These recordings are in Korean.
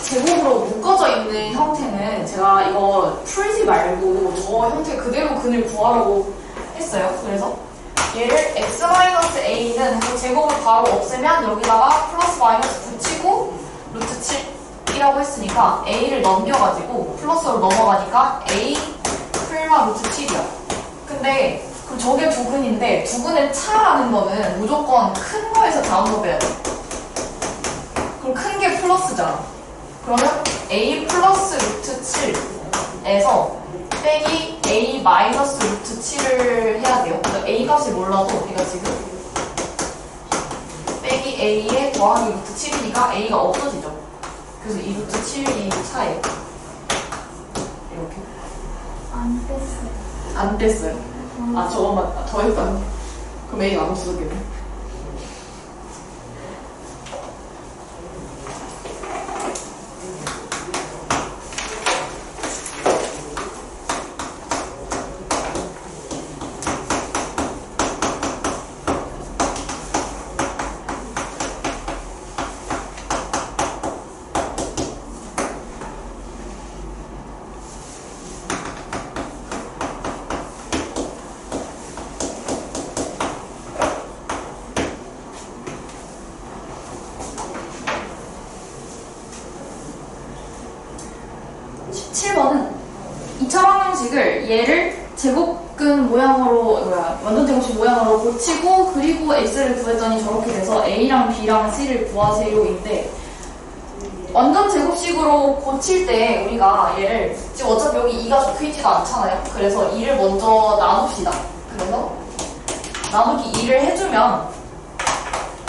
제곱으로 묶어져 있는 형태는 제가 이거 풀지 말고 저 형태 그대로 근을 구하라고 했어요. 그래서 얘를 x-a는 제곱을 바로 없애면 여기다가 플러스 마이너스 붙이고 루트 7이라고 했으니까 a를 넘겨가지고 플러스로 넘어가니까 a 풀마 루트 7이야. 근데 그럼 저게 두근인데 두근의 차라는 거는 무조건 큰 거에서 작은 거 빼야 돼. 그럼 큰 게 플러스잖아. 그러면 a 플러스 루트 7에서 빼기 a 마이너스 루트 7을 해야 돼요. 그러니까 a 값을 몰라도 우리가 지금 빼기 a에 더하기 루트 7이니까 a가 없어지죠. 그래서 이 루트 7이 차예요. 이렇게. 안 뺐어요. 안 뺐어요. 아, 저것만 더했다는. 그럼 a가 안 없어지겠네. 얘를 제곱근 모양으로 완전 제곱식 모양으로 고치고 그리고 x를 구했더니 저렇게 돼서 a랑 b랑 c를 구하세요인데 완전 제곱식으로 고칠 때 우리가 얘를 지금 어차피 여기 2가 적혀있지도 않잖아요. 그래서 2를 먼저 나눕시다. 그래서 나누기 2를 해주면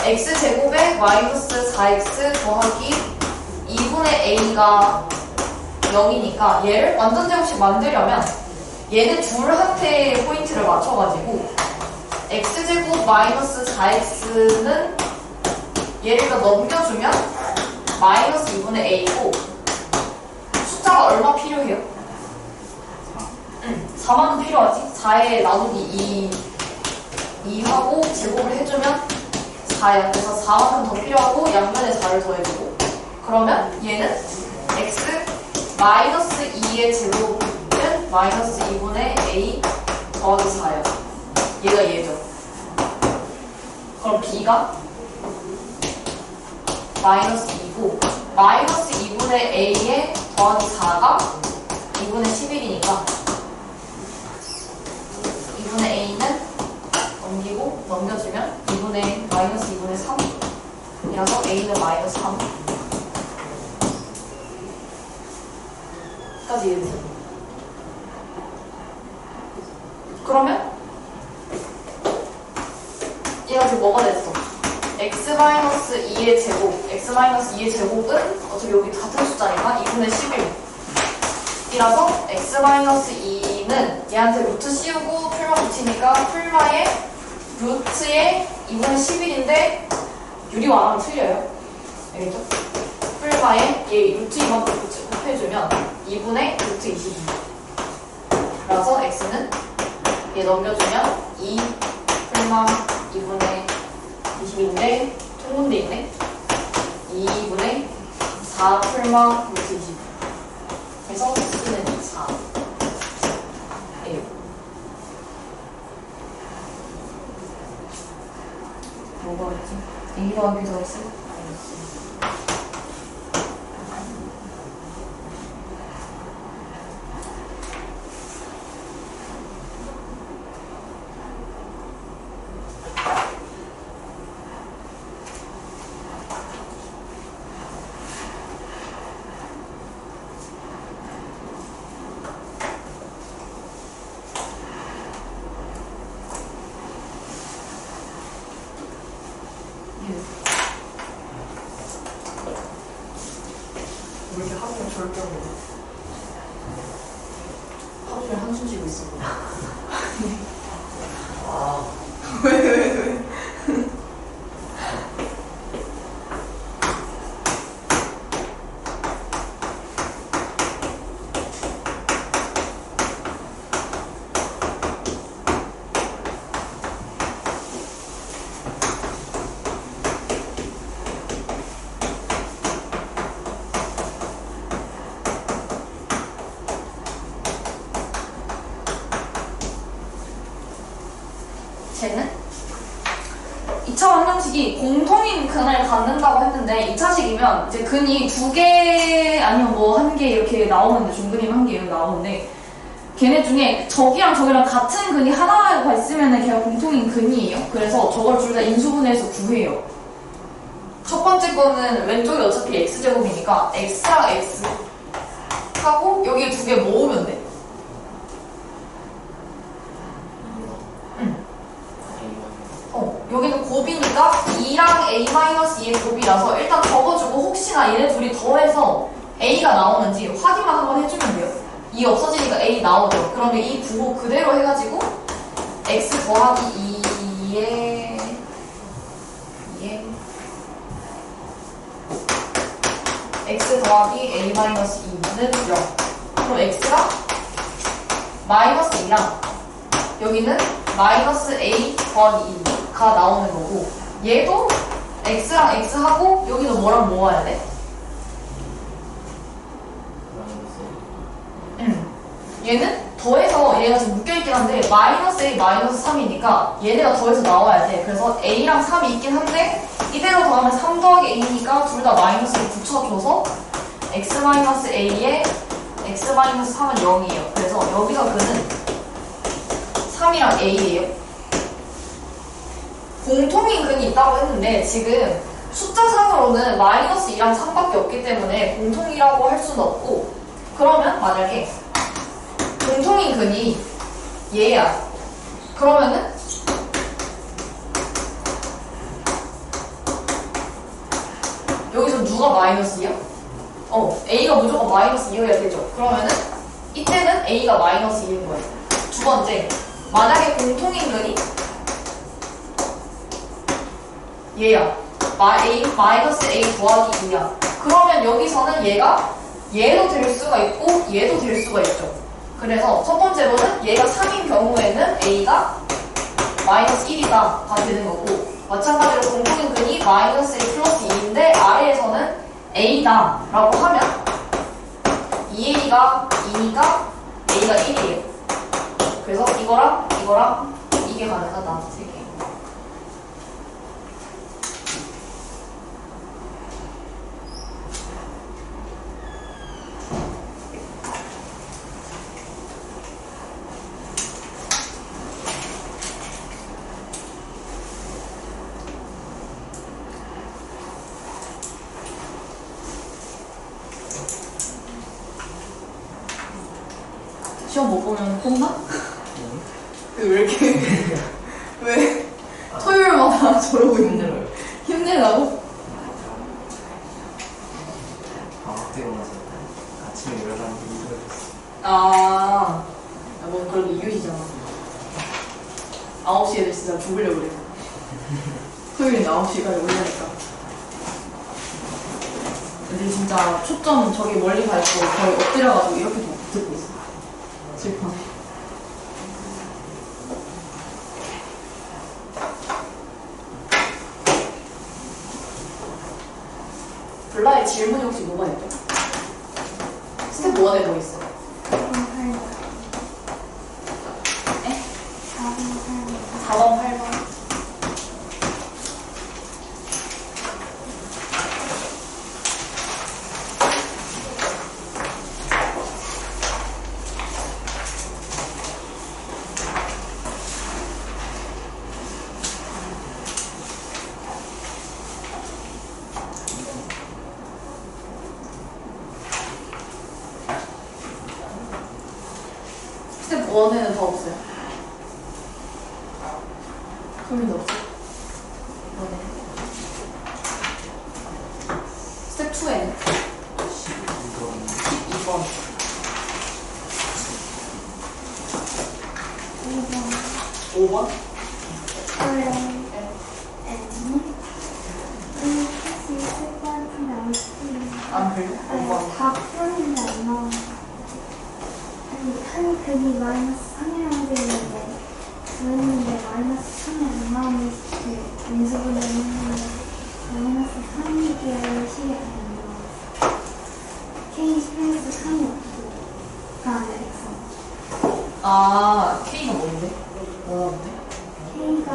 x제곱에 마이너스 4x 더하기 2분의 a가 0이니까 얘를 완전 제곱식 만들려면 얘네 둘한테 포인트를 맞춰가지고 x제곱 마이너스 4x는 얘를 더 넘겨주면 마이너스 2분의 a고 숫자가 얼마 필요해요? 4만큼 필요하지? 4에 나누기 2하고 제곱을 해주면 4야. 그래서 4만큼 더 필요하고 양면에 4를 더해주고 그러면 얘는 x 마이너스 2의 제곱은 마이너스 2분의 a 더하기 4야. 얘가 얘죠. 그럼 b가 마이너스 2고 마이너스 2분의 a에 더하기 4가 2분의 11이니까 2분의 a는 넘겨주면 2분의 마이너스 2분의 3이라서 a는 마이너스 3 까지 이해되죠? 그러면 얘가 지금 뭐가 됐어? x-2의 제곱 x-2의 제곱은 어차피 여기 같은 숫자니까 2분의 11이라서 x-2는 얘한테 루트 씌우고 풀마 붙이니까 풀마의 루트에 2분의 11인데 유리화 안 하면 틀려요. 알겠죠? 풀마에 얘 루트 2만큼 곱해주면 2분의 루트 22 라서 x는 얘 넘겨주면 2 풀마 2분의 20인데 통분돼 있네. 2분의 4 풀마 루트 20 그래서 x는 4 예요. 뭐가 있지? a 더하기 더했어? 왜 이렇게 하루에 절대 하루 종일 한숨 쉬고 있어. 아, 왜? 근을 갖는다고 했는데 2차식이면 이제 근이 2개 아니면 뭐 1개 이렇게 나오는데 중근이면 1개 이렇게 나오는데 걔네 중에 저기랑 저기랑 같은 근이 하나가 있으면 걔가 공통인 근이에요. 그래서 저걸 둘 다 인수분해해서 구해요. 첫 번째 거는 왼쪽이 어차피 x제곱이니까 x랑 x 하고 여기 2개 모으면 돼. 여기는 곱이니까 2랑 a-2의 곱이라서 일단 적어주고 혹시나 얘네 둘이 더해서 a가 나오는지 확인만 한번 해주면 돼요. 2 없어지니까 a 나오죠. 그러면 이 구호 그대로 해가지고 x 더하기 2에 x 더하기 a-2는 0. 그럼 x가 마이너스 2랑 여기는 마이너스 a 더하기 2가 나오는 거고 얘도 x랑 x 하고 여기도 뭐랑 모아야 돼? 얘는 더해서 얘가 지금 묶여있긴 한데 마이너스 a 마이너스 3이니까 얘네가 더해서 나와야 돼. 그래서 a랑 3이 있긴 한데 이대로 더하면 3 더하기 a니까 둘 다 마이너스를 붙여줘서 x 마이너스 a에 x 마이너스 3은 0이에요. 그래서 여기서 그는 3이랑 a예요. 공통인 근이 있다고 했는데 지금 숫자상으로는 마이너스 2랑 3밖에 없기 때문에 공통이라고 할 수는 없고 그러면 만약에 공통인 근이 얘야. 그러면은 여기서 누가 마이너스 2야? A가 무조건 마이너스 2여야 되죠. 그러면은 이때는 A가 마이너스 2인 거예요. 두 번째, 만약에 공통인 근이 얘야. 마이너스 A 더하기 2야. 그러면 여기서는 얘가 얘도 될 수가 있고 얘도 될 수가 있죠. 그래서 첫 번째로는 얘가 3인 경우에는 A가 마이너스 1이다가 되는 거고 마찬가지로 공통인 근이 마이너스 1 플러스 2인데 아래에서는 A다 라고 하면 2A가 2니까 A가 1이에요. 그래서 이거랑 이게 가능하다. 세 개. 시험 못 보면 혼나? 왜 이렇게 왜 토요일마다 저러고 있는 힘내라고? 방학 때고 나서 아침에 일어나는 게 힘들었어. 뭐 그래도 이유시잖아. 9시에 애들 진짜 죽으려고 그래. 토요일에 9시까지 올라니까. 애들 진짜 초점 저기 멀리 가 있고 거의 엎드려가지고 이렇게 듣고 있어. 슬퍼. 블라의 질문이 혹시 뭐가 있죠? 스텝 1에 뭐 있어? 4번, 8번. 스텝 1에는 더 없어요. 소민도 없어. 이번에. 스텝 2에는 12번. 5번? 원래 N은 혹시 쓸 것 같은데 안 쓰는 안 그래요? 5번. 다 푸는데 안 나오는 한 근이 마이너스 3이라고 되어 있는데 그랬는데 마이너스 3이 안 나오는 그 인수분해 했는데 마이너스 3이게 식이 안 나와요. K 플러스 3이 없고 안 됐어. K가 뭔데? 뭐라는데? K가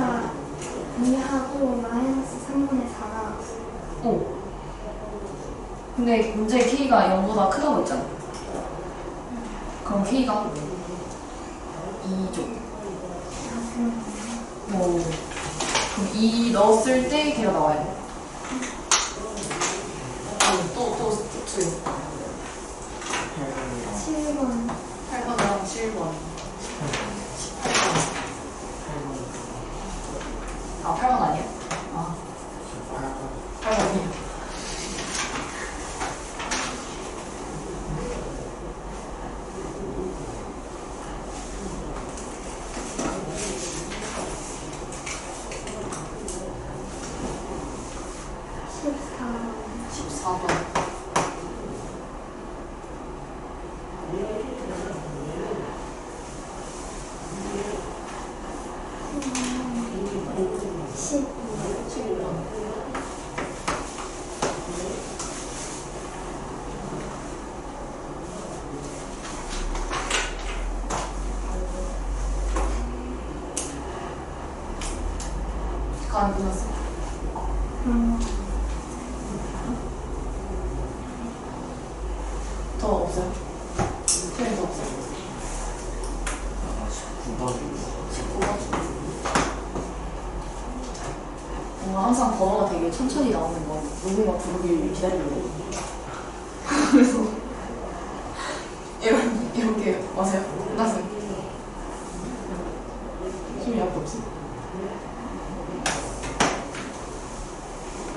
2하고 마이너스 3분의 4가 근데 문제 K가 0보다 크다고 했잖아. 그럼 K가 2죠. 뭐, 그럼 2 넣었을 때 걔가 나와야 돼. 또 스텝 7번. 8번이랑 7번. 18번. 아, 8번 아니야? 아, 8번이야. 십사. 14번. 십. 15번. 간 끝났어. 더 없어요? 트렌드 없어요? 19번. 19번? 뭔가 항상 번호가 되게 천천히 나오는 거 누구가 부르길 기다리려고 그래서 이렇게 맞아요? 끝났어요? 힘이 앞에 없어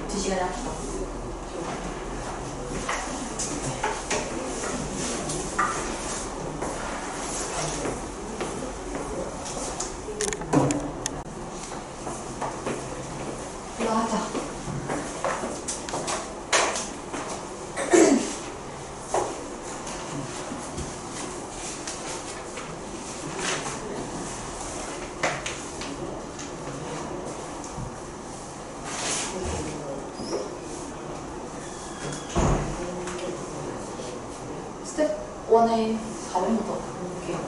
2시간이 합시다 이거 하자. 스텝 1의 4번부터 볼게요.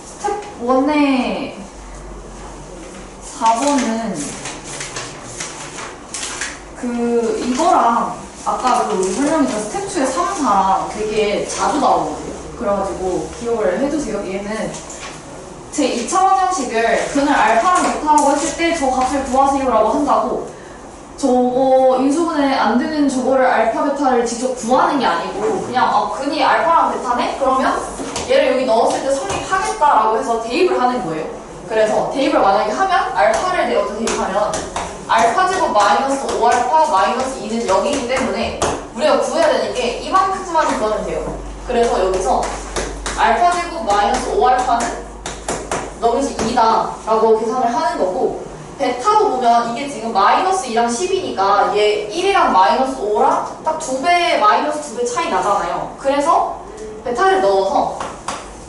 스텝 1의 4번은 이거랑 아까 설명했던 스텝 2의 3, 4랑 되게 자주 나오거든요. 그래가지고 기억을 해두세요. 얘는 제 2차 방정식을 그늘 알파랑 베타라고 했을 때 저 값을 구하세요라고 한다고 저거 인수분해 안 되는 저거를 알파 베타를 직접 구하는 게 아니고 그냥 근이 알파랑 베타네? 그러면 얘를 여기 넣었을 때 성립하겠다라고 해서 대입을 하는 거예요. 그래서 대입을 만약에 하면 알파를 내어서 대입하면 알파 제곱 마이너스 5알파 마이너스 2는 0이기 때문에 우리가 구해야 되는 게 이만큼만 구하면 돼요. 그래서 여기서 알파 제곱 마이너스 5알파는 너겟이 2다 라고 계산을 하는 거고 베타도 보면 이게 지금 마이너스 2랑 10이니까 얘 1이랑 마이너스 5랑 딱 2배 마이너스 2배 차이 나잖아요. 그래서 베타를 넣어서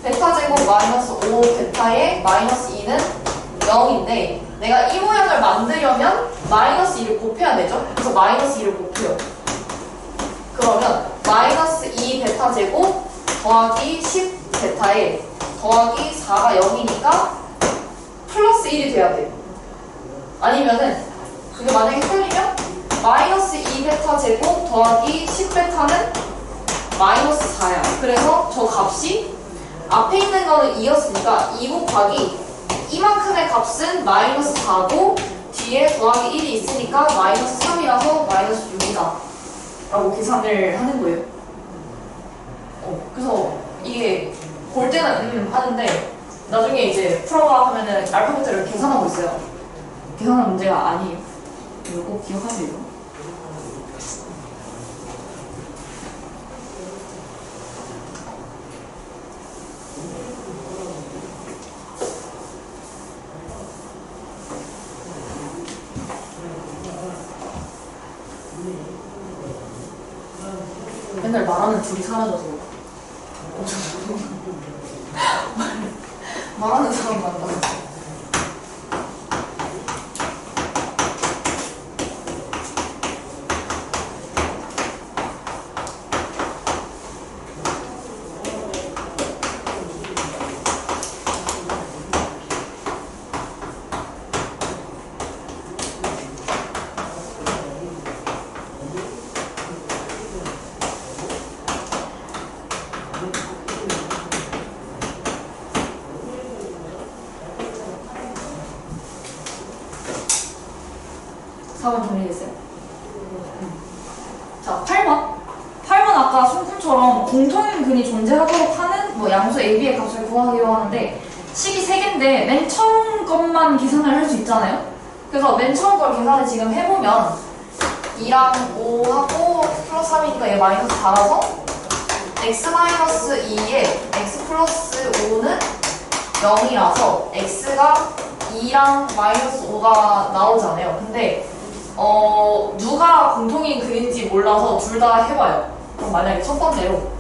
베타 제곱 마이너스 5 베타에 마이너스 2는 0인데 내가 이 모양을 만들려면 마이너스 2를 곱해야 되죠. 그래서 마이너스 2를 곱해요. 그러면 마이너스 2 베타 제곱 더하기 10 베타에 더하기 4가 0이니까 플러스 1이 돼야 돼요. 아니면은 그게 만약에 틀리면 마이너스 2 베타 제곱 더하기 10 베타는 마이너스 4야. 그래서 저 값이 앞에 있는 거는 2였으니까 2 곱하기 이만큼의 값은 마이너스 4고 뒤에 더하기 1이 있으니까 마이너스 3이라서 마이너스 6이다 라고 계산을 하는 거예요. 그래서 이게 볼 때는 하는데 나중에 이제 풀어봐 하면은 알파 베타를 계산하고 있어요. 계산하는 문제가 아니에요. 이거 꼭 기억하세요. 맨날 말하는 둘이 사라져서 말하는 사람 만나. 정리됐어요? 자, 8번. 8번 아까 순금처럼 공통근이 존재하도록 하는 뭐 양수 AB의 값을 구하기로 하는데 식이 3개인데 맨 처음 것만 계산을 할 수 있잖아요? 그래서 맨 처음 걸 계산을 지금 해보면 2랑 5하고 플러스 3이니까 얘 마이너스 4라서 x-2에 x 플러스 5는 0이라서 x가 2랑 마이너스 5가 나오잖아요. 근데 누가 공통인 근인지 몰라서 둘 다 해봐요. 그럼 만약에 첫 번째로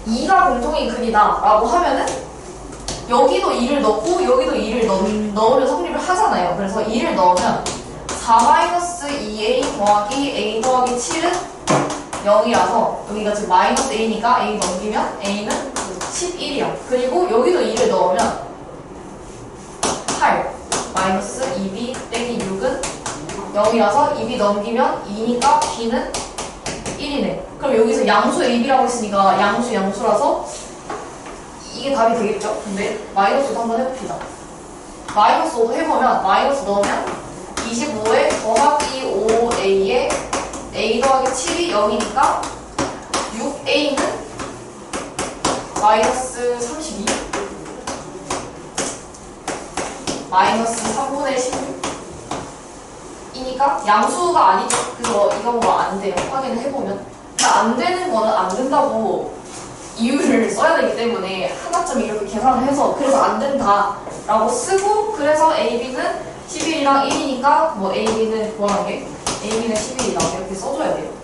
2가 공통인 근이다 라고 하면은 여기도 2를 넣고 여기도 2를 넣으려 성립을 하잖아요. 그래서 2를 넣으면 4-2a 더하기 a 더하기 7은 0이라서 여기가 지금 마이너스 a니까 a 넘기면 a는 11이야. 그리고 여기도 2를 넣으면 8 마이너스 2b 빼기 6은 0이라서 2b 넘기면 2니까 b는 1이네. 그럼 여기서 양수 ab라고 했으니까 양수라서 이게 답이 되겠죠? 근데 마이너스도 한번 해봅시다. 마이너스 5도 해보면 마이너스 넣으면 25에 더하기 5a에 a 더하기 7이 0이니까 6a는 마이너스 32 마이너스 3분의 16이니까 양수가 아니죠. 그래서 이 경우가 안 돼요. 확인을 해보면. 근데 안 되는 거는 안 된다고 이유를 써야 되기 때문에 하나쯤 이렇게 계산을 해서 그래서 안 된다 라고 쓰고 그래서 AB는 11이랑 1이니까 뭐 AB는 구하는 게 AB는 11이다 이렇게 써줘야 돼요.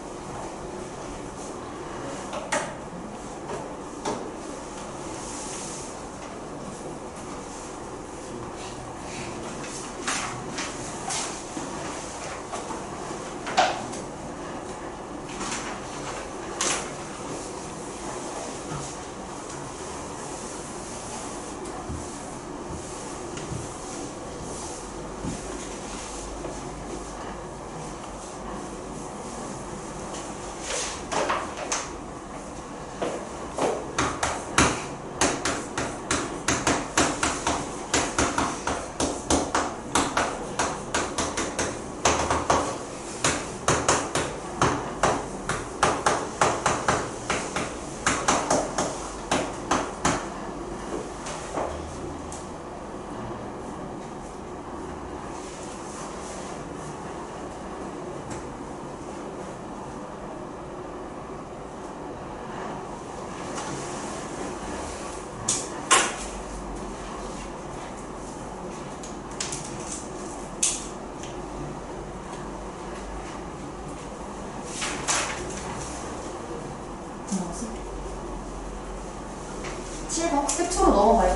스텝 2로 넘어가요.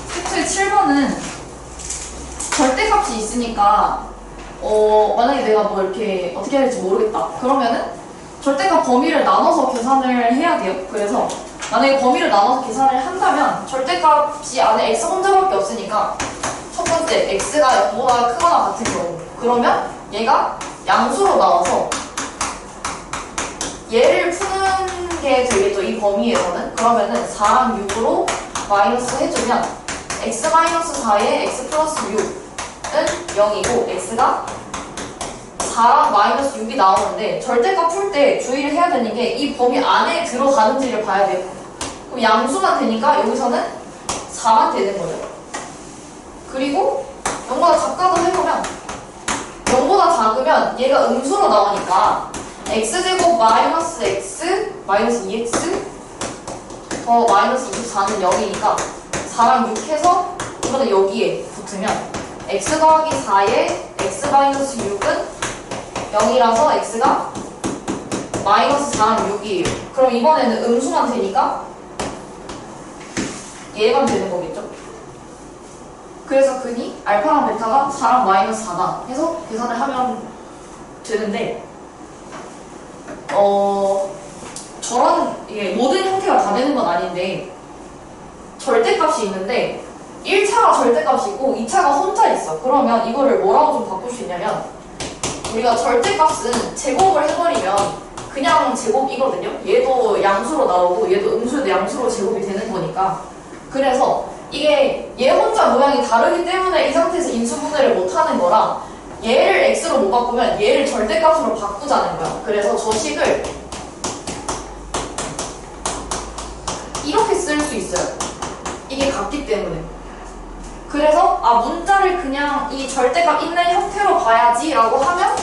스텝 2의 7번은 절대값이 있으니까 만약에 내가 뭐 이렇게 어떻게 해야 될지 모르겠다. 그러면은 절대값 범위를 나눠서 계산을 해야 돼요. 그래서 만약에 범위를 나눠서 계산을 한다면 절대값이 안에 x 혼자밖에 없으니까 첫 번째 x가 0보다 크거나 같은 경우 그러면 얘가 양수로 나와서 얘를 푸는 게 되겠죠. 이 범위에서는. 그러면은 4랑 6으로 마이너스 해주면 x-4에 x 플러스 6은 0이고 x가 4랑 마이너스 6이 나오는데 절대값 풀 때 주의를 해야 되는 게 이 범위 안에 들어가는지를 봐야 돼요. 그럼 양수만 되니까 여기서는 4만 되는 거죠. 그리고 0보다 작다고 해보면 0보다 작으면 얘가 음수로 나오니까 x제곱 마이너스 x 마이너스 2x 더 마이너스 24는 0이니까 4랑 6 해서 이거는 여기에 붙으면 x 더하기 4에 x 마이너스 6은 0이라서 x가 마이너스 4랑 6이에요. 그럼 이번에는 음수만 되니까 얘만 되는 거겠죠? 그래서 근이 알파랑 베타가 4랑 마이너스 4다 해서 계산을 하면 되는데 저런 이게 모든 형태가 다 되는 건 아닌데 절대값이 있는데 1차가 절대값이고 2차가 혼자 있어. 그러면 이거를 뭐라고 좀 바꿀 수 있냐면 우리가 절대값은 제곱을 해버리면 그냥 제곱이거든요. 얘도 양수로 나오고 얘도 음수도 양수로 제곱이 되는 거니까. 그래서 이게 얘 혼자 모양이 다르기 때문에 이 상태에서 인수분해를 못하는 거라 얘를 x로 못 바꾸면 얘를 절대값으로 바꾸자는 거야. 그래서 저 식을 이렇게 쓸 수 있어요. 이게 같기 때문에. 그래서 문자를 그냥 이 절대값 있는 형태로 봐야지 라고 하면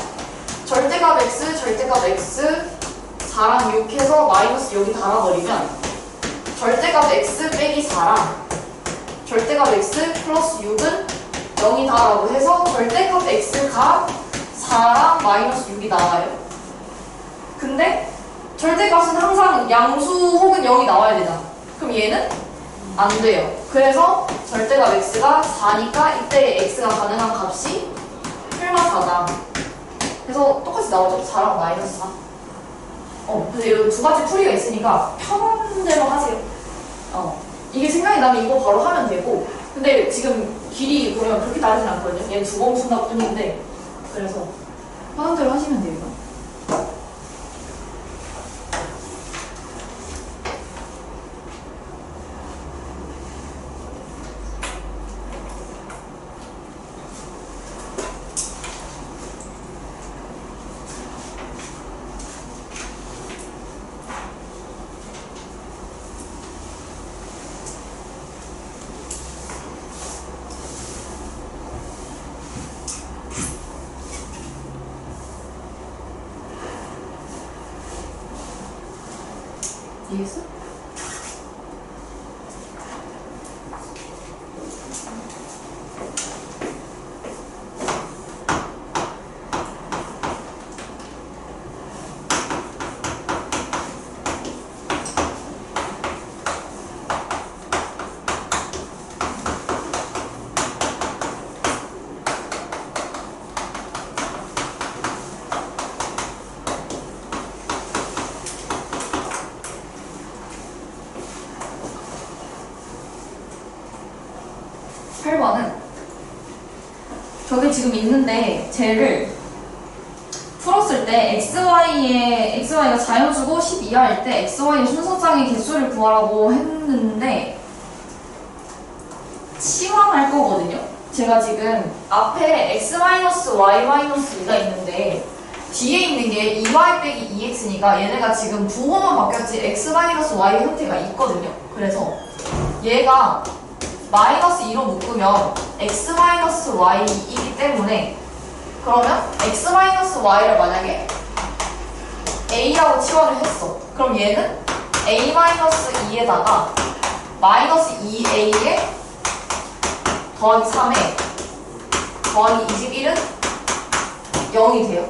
절대값 x, 절대값 x 4랑 6 해서 마이너스 여기 달아버리면 절대값 x 빼기 4랑 절대값 x 플러스 6은 0이다 라고 해서 절대값 x가 4랑 마이너스 6이 나와요. 근데 절대값은 항상 양수 혹은 0이 나와야 되잖아. 그럼 얘는 안 돼요. 그래서 절대값 x가 4니까 이때 x가 가능한 값이 8마 4다. 그래서 똑같이 나오죠. 4랑 마이너스 4. 근데 이 두 가지 풀이가 있으니까 편한 대로 하세요. 이게 생각이 나면 이거 바로 하면 되고, 근데 지금 길이 보면 그렇게 다르진 않거든요. 얘는 두 번 푼다 뿐인데, 그래서 편한 대로 하시면 돼요. 이거. 이해했어? 저게 지금 있는데 쟤를 풀었을 때 xy가 자연수고 10 이하일 때 xy의 순서장의 개수를 구하라고 했는데 치환할 거거든요. 제가 지금 앞에 x-y-2가 있는데 뒤에 있는 게 2y 빼기 2x니까 얘네가 지금 부호만 바뀌었지 x-y 형태가 있거든요. 그래서 얘가 마이너스 2로 묶으면 x-y이기 때문에 그러면 x-y를 만약에 a라고 치환을 했어. 그럼 얘는 a-2에다가 마이너스 2a에 더하기 3에 더하기 21은 0이 돼요.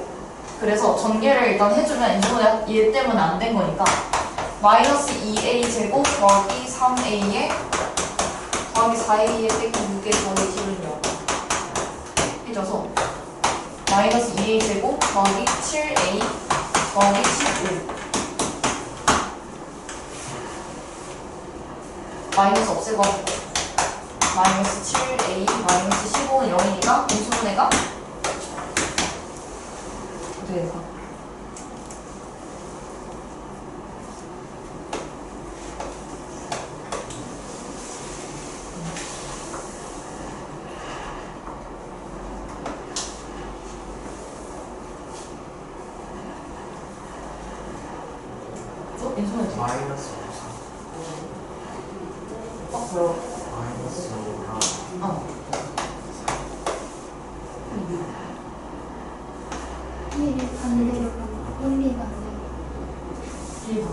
그래서 전개를 일단 해주면 얘 때문에 안 된 거니까 마이너스 2a 제곱 더하기 3a에 더하기 4a에 빼기 6에 더하기 20은 0 해줘서 마이너스 2a 제곱 더하기 7a 더하기 15 마이너스 없애고 마이너스 7a 마이너스 15는 0이니까 인수분해가 어떻게 될까? 인수분해 마이너스 5. 뭐라고? 마이너스 5랑 1이 반대로 가면 1이 반대로 1번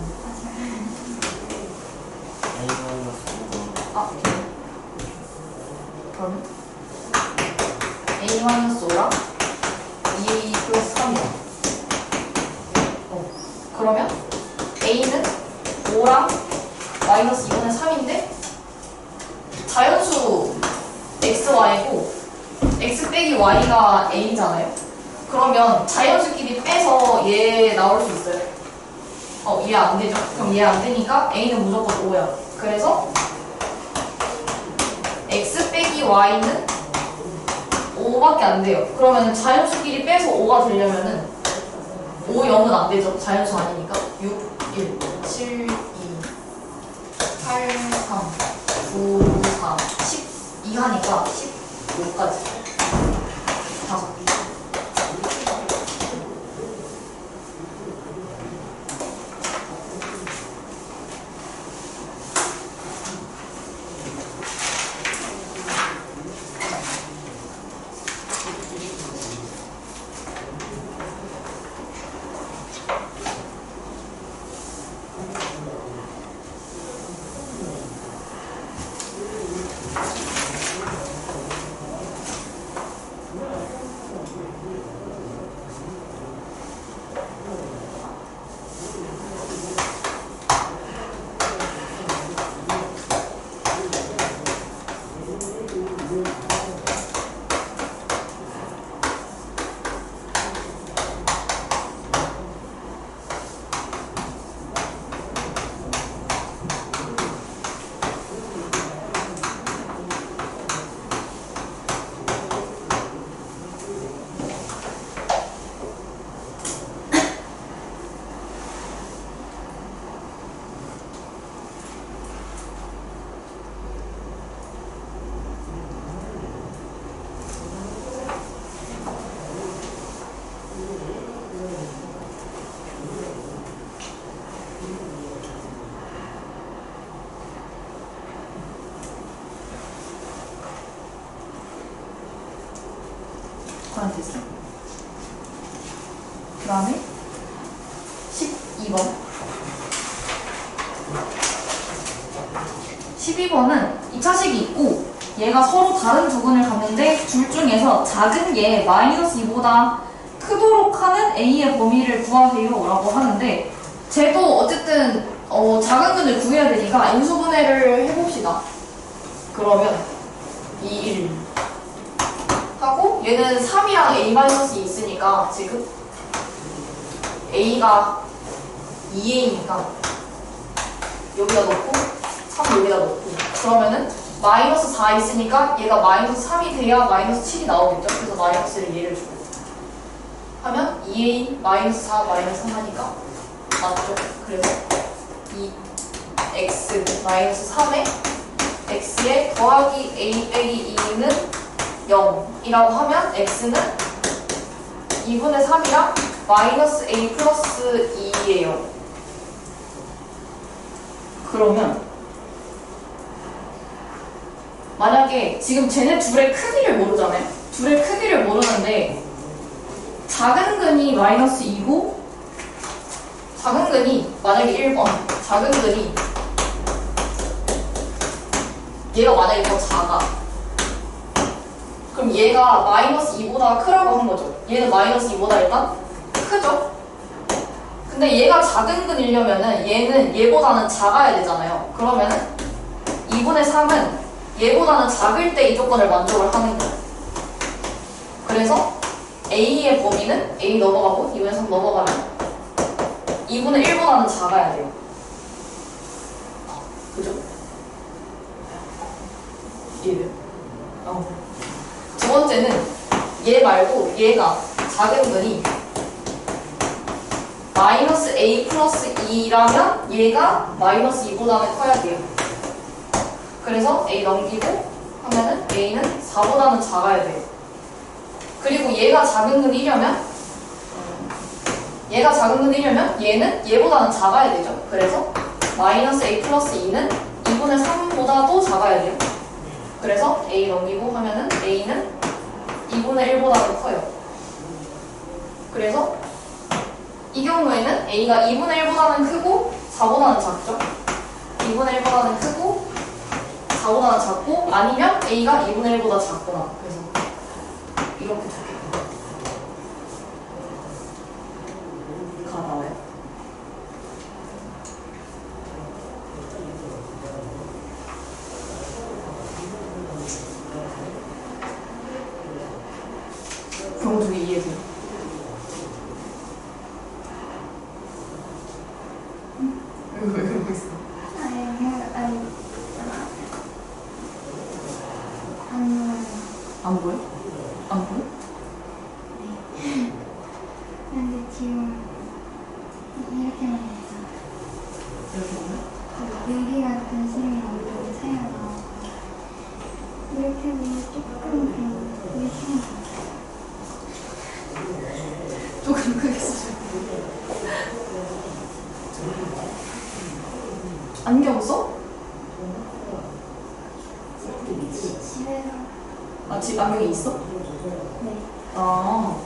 A 마이너스 5가 그러면 a-5랑 2 플러스 3이야. 그러면 a는 5랑 마이너스 2분의 3인데 자연수 xy고 x 빼기 y가 a잖아요. 그러면 자연수끼리 빼서 얘 나올 수 있어요? 얘 안 되죠? 그럼 얘 안 되니까 a는 무조건 5야. 그래서 x 빼기 y는 5밖에 안 돼요. 그러면 자연수끼리 빼서 5가 되려면은 5, 0은 안 되죠. 자연수 아니니까. 6, 1, 7, 2, 8, 3, 9, 4, 12 하니까 15까지. 5개. 됐어. 그 다음에 12번. 12번은 2차식이 있고 얘가 서로 다른 두근을 갖는데 둘 중에서 작은 얘 -2보다 크도록 하는 A의 범위를 구하세요 라고 하는데 쟤도 어쨌든 작은 근을 구해야 되니까 인수분해를 해봅시다. 그러면 2, 1 하고 얘는 3이랑 A-이 있으니까 지금 A가 2A니까 여기다 넣고 3 여기다 넣고 그러면은 -4 있으니까 얘가 -3이 돼야 -7이 나오겠죠. 그래서 마이너스를 얘를 주고 하면 2A -4 -3 하니까 맞죠. 그래서 2x -3에 x에 더하기 a 빼기 2는 0이라고 하면 x는 2분의 3이랑 -a 플러스 2예요. 그러면 만약에 지금 쟤네 둘의 크기를 모르잖아요. 둘의 크기를 모르는데 작은 근이 -2고 작은 근이 만약에 1번 작은 근이 얘가 만약에 더 작아. 그럼 얘가 -2보다 크라고 한 거죠. 얘는 -2보다 일단 크죠? 근데 얘가 작은 근이려면은 얘는 얘보다는 작아야 되잖아요. 그러면은 2분의 3은 얘보다는 작을 때 이 조건을 만족을 하는 거예요. 그래서 A의 범위는 A 넘어가고 2분의 3 넘어가면 2분의 1보다는 작아야 돼요. 그죠? 이해돼요? 두 번째는 얘 말고 얘가 작은 근이 -a 플러스 2라면 얘가 -2보다는 커야 돼요. 그래서 a 넘기고 하면은 a는 4보다는 작아야 돼요. 그리고 얘가 작은 근이려면 얘는 얘보다는 작아야 되죠. 그래서 -a 플러스 2는 2분의 3보다도 작아야 돼요. 그래서 a 넘기고 하면은 a는 2분의 1보다도 커요. 그래서 이 경우에는 a가 2분의 1보다는 크고 4보다는 작죠. 2분의 1보다는 크고 4보다는 작고 아니면 a가 2분의 1보다 작거나. 그래서 이렇게 두 개가 나와요. 안 보여? 안 보여? 근데 지금 이렇게만 했잖아. 이렇게 보면? 여기가 근심이 완전 차이가 나고 이렇게 보면 조금 그냥 물심이 조금 크게 써줘. 안경 써? 집에서 아, 집 안경이 있어? 네. 아.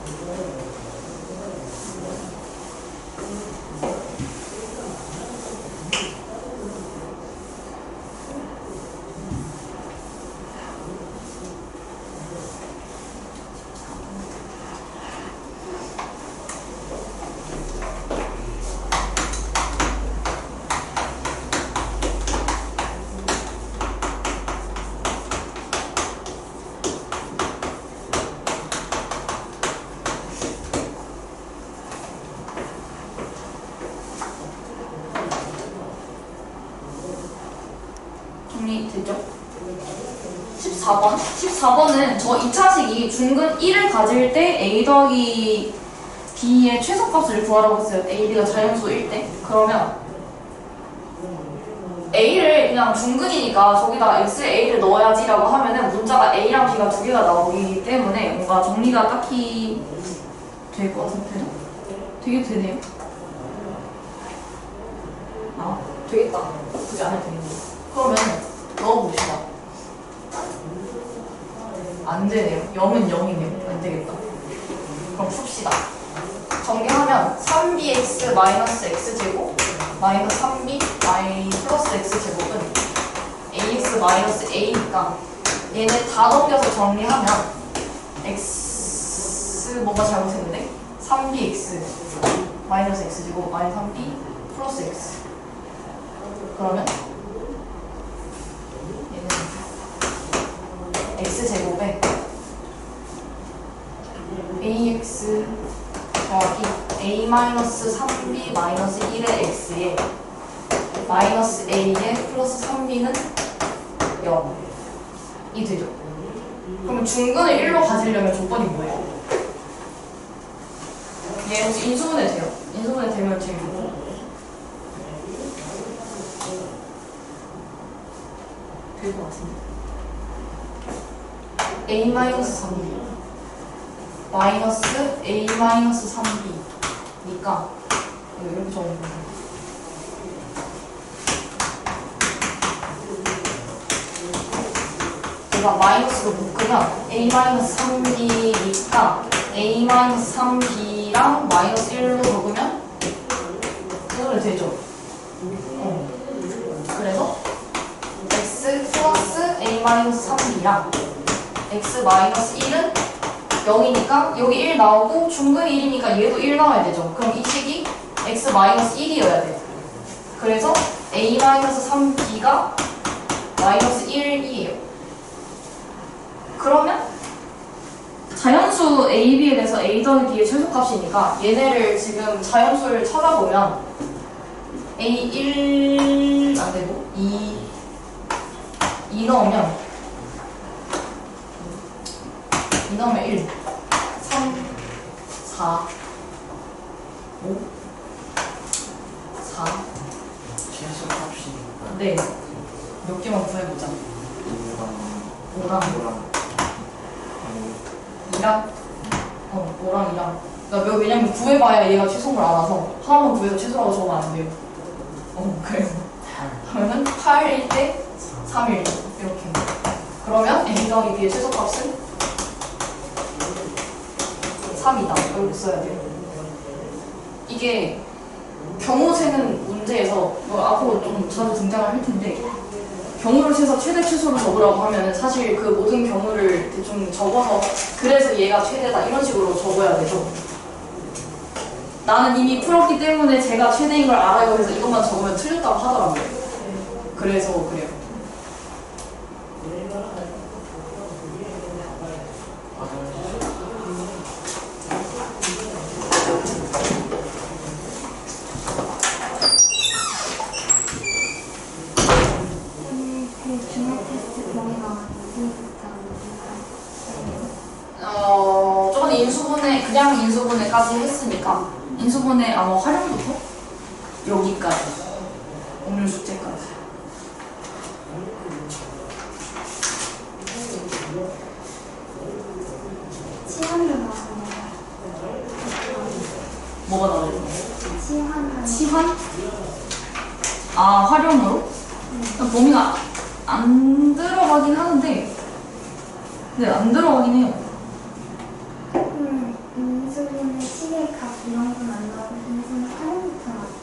정리되죠? 14번. 14번은 저 2차식이 중근 1을 가질 때 a 더하기 b의 최소값을 구하라고 했어요. a, b가 자연수일 때. 그러면 a를 그냥 중근이니까 저기다 x에 a를 넣어야지라고 하면은 문자가 a랑 b가 두 개가 나오기 때문에 뭔가 정리가 딱히 될 것 같은데? 되게 되네요. 아, 되겠다. 굳이 안 해도 되겠네. 그러면 넣어봅시다. 안 되네요. 0은 0이네요. 안 되겠다. 그럼 풉시다. 정리하면 3bx 마이너스 x제곱 마이너스 3b 플러스 x제곱은 ax 마이너스 a니까 얘네 다 넘겨서 정리하면 x 뭐가 잘못했는데? 3bx 마이너스 x제곱 마이너스 3b 플러스 x 그러면 x제곱에 ax 더하기 a-3b 마이너스 1의 x에 마이너스 a에 플러스 3b는 0이 되죠. 그럼 중근을 1로 가지려면 조건이 뭐예요? 얘 혹시 인수분해 돼요? 인수분해 되면 제일 좋고 될 것 같은데 a-3b 마이너스 a-3b니까 이렇게 적는 거예요. 제가 마이너스로 묶으면 a-3b니까 a-3b랑 마이너스 1로 적으면 이거는 되죠. 그래서 x 플러스 a-3b랑 x 마이너스 1은 0이니까 여기 1 나오고 중근이 1이니까 얘도 1 나와야 되죠. 그럼 이 식이 x 마이너스 1이어야 돼요. 그래서 a-3b가 마이너스 1이에요. 그러면 자연수 a, b에 대해서 a 더하기 b의 최소값이니까 얘네를 지금 자연수를 찾아보면 a1 안되고 2 넣으면 2 넣으면 1 3 4 5 4 최소값이 네. 몇 개만 구해보자. 5랑 2랑 5랑 2랑 그러니까 왜냐면 구해봐야 얘가 최소를 알아서 하나만 구해서 최소라고 적으면 안 돼요. 그래서 하면은 8일 때 3일 이렇게 그러면 a 더하기 b의 최소값은 3이다. 이렇게 써야 돼요. 이게 경우 세는 문제에서 앞으로 좀 자주 등장을 할 텐데 경우를 세서 최대 최소를 적으라고 하면은 사실 그 모든 경우를 대충 적어서 그래서 얘가 최대다 이런 식으로 적어야 되죠. 나는 이미 풀었기 때문에 제가 최대인 걸 알아요 해서 이것만 적으면 틀렸다고 하더라고요. 그래서 그래요. 그 중학 테스트 거기 나왔으니까 인수분해, 그냥 인수분해까지 했으니까 인수분해 아마 활용부터 여기까지 오늘 숙제까지. 치환도 나왔네요. 뭐가 나와요? 치환. 치환? 아, 활용으로? 범위가 안 들어가긴 하는데, 네, 안 들어가긴 해요. 인수분해 시계값 이런 건 안 나오고 인수분해 활용부터 나왔어요.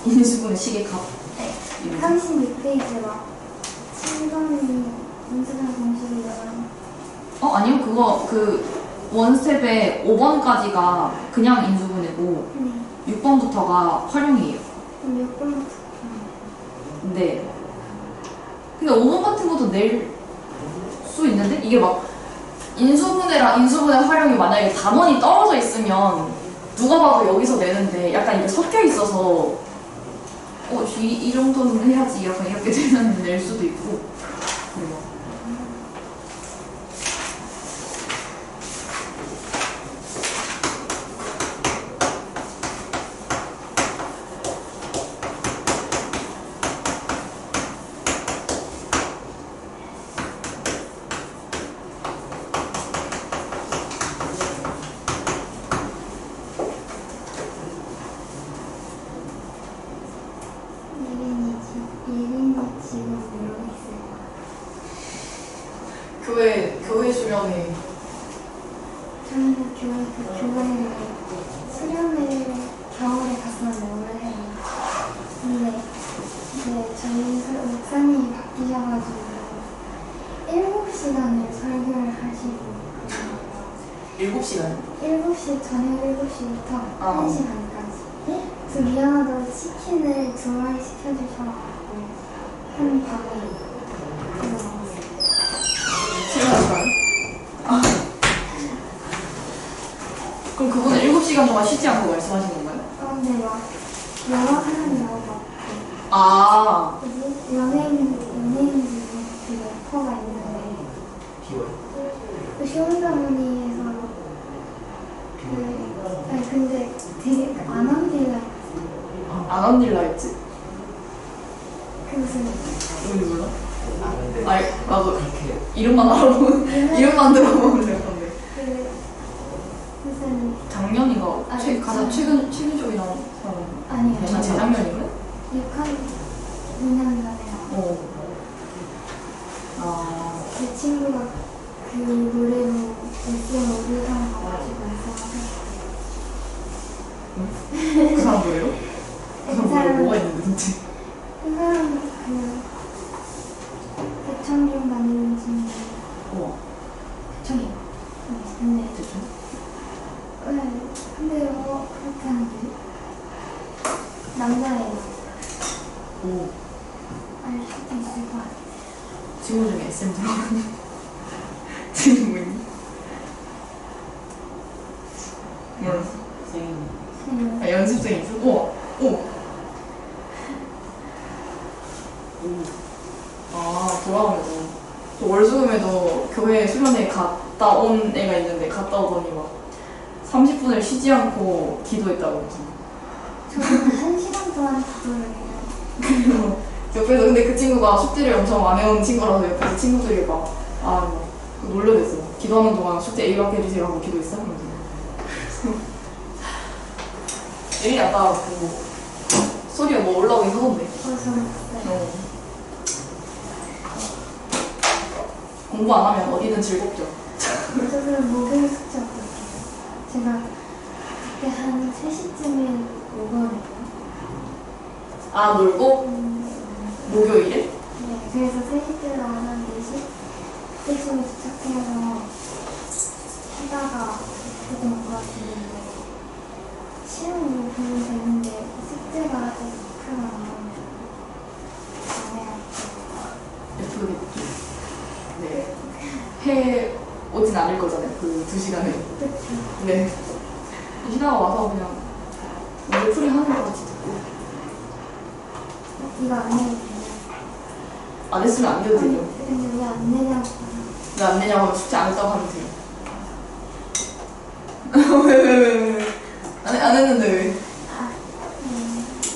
인수분해 시계값. 네. 이런. 36페이지 막 7번이 인수분해 공식이 나와요. 아니요. 그거, 원스텝에 5번까지가 그냥 인수분해고, 네. 6번부터가 활용이에요. 그럼 6번부터. 네. 근데 5번 같은 것도 낼 수 있는데, 이게 막, 인수분해랑 인수분해 활용이 만약에 단원이 떨어져 있으면, 누가 봐도 여기서 내는데, 약간 이게 섞여 있어서, 이 정도는 해야지. 약간 이렇게 되면 낼 수도 있고. 그래요. 예린이 지금 모르겠어요. 교회 수련회. 저희는 교회를 수련을 겨울에 갔었는데 올해. 근데 이제 저희 목사님이 바뀌셔가지고 7시간을 설교를 하시고 7시간. 7시, 저녁 7시부터 아. 1시간까지. 그래서 미안하다고 치킨을 2마리 시켜주셔가지고 한 밤에 그거 먹었어요. 7시간? 그럼 그분은 7시간 동안 쉬지 않고 말씀하신 건가요? 근데 막 여러 사람이 나오고 아, 뭐지? 연예인들이 그 래퍼가 있는데 비워요. 그 쇼미더머니에서 아니 근데 되게 아나운서가 안한일라 했지? 그 무슨 누군지 몰라? 아, 근데 아니, 나도 그렇게 이름만 알아보는, 이름만 들어보는 래퍼인데. 그 무슨 작년인가? 아, 가장 최근 쪽에 나온 사람. 아니에요. 아, 재작년인가? 2년 전에 어. 아, 그 친구가 그 노래로 SM 오디션 가가지고 우승하셨어요. 그 사람 뭐예요? 그 사람 노래 뭐가 있는데, 진짜? 그 사람 그 대청중 다니는 친구. 우와. 저기. 근데 대충? 근데요 그렇게 하는데 남자예요. 오. 알 수도 있을 것 같아요. 친구 중에 SM 들어가는 친구인. 몰랐어. 아, 연습생이 있어? 우와. 오. 아, 돌아오면서. 저 월수금에도 교회 수련회 갔다 온 애가 있는데, 갔다 오더니 막 30분을 쉬지 않고 기도했다고 했지. 저는 1시간 동안 기도를 해요. 그리고 옆에서 근데 그 친구가 숙제를 엄청 안 해온 친구라서 옆에서 친구들이 막, 놀려댔어. 기도하는 동안 숙제 A밖에 해주세요 하고 기도했어? 하면서. 예린이 아까 소리가 뭐 올라오긴 하던데. 저는 봤어요. 공부 안 하면 어디든 즐겁죠. 저는 목요일 숙제였거든요. 제가 그때 한 3시쯤에 오거든요. 아, 놀고? 목요일에? 네, 그래서 3시쯤에 나오면 4시? 그때쯤에 도착해서 쉬다가 조금 온것 같은데 시험으로 보면 되는데 숙제가 아직 하나 안 나오면 안 해요. 예쁘겠죠. 네. 해 오진 않을 거잖아요. 그 2시간에. 그쵸? 네. 쉬다가 와서 그냥 문제 풀이 하는 거 같이 듣고. 이거 안 해도 돼요? 안 했으면 안 돼도 되죠. 근데 왜 안 내냐고. 왜 안 내냐고 하면 숙제 안 했다고 하면 돼요. 왜? 안 했는데 왜? 아,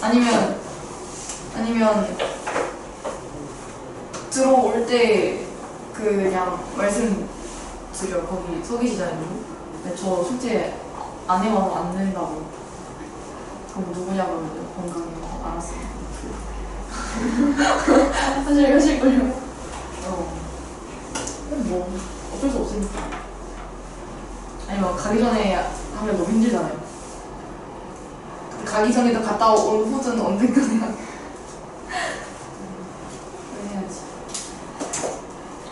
아니면 들어올 때 그냥 말씀드려. 거기 서 계시잖아요. 근데 저 숙제 안 해와서 안 된다고. 그럼 누구냐고 하면 건강해요. 알았어요. 사실 하실걸요? 뭐 어쩔 수 없으니까. 아니면 가기 전에 하면 너무 힘들잖아요. 가기 전에도 갔다 온 후든 언젠가 해야지.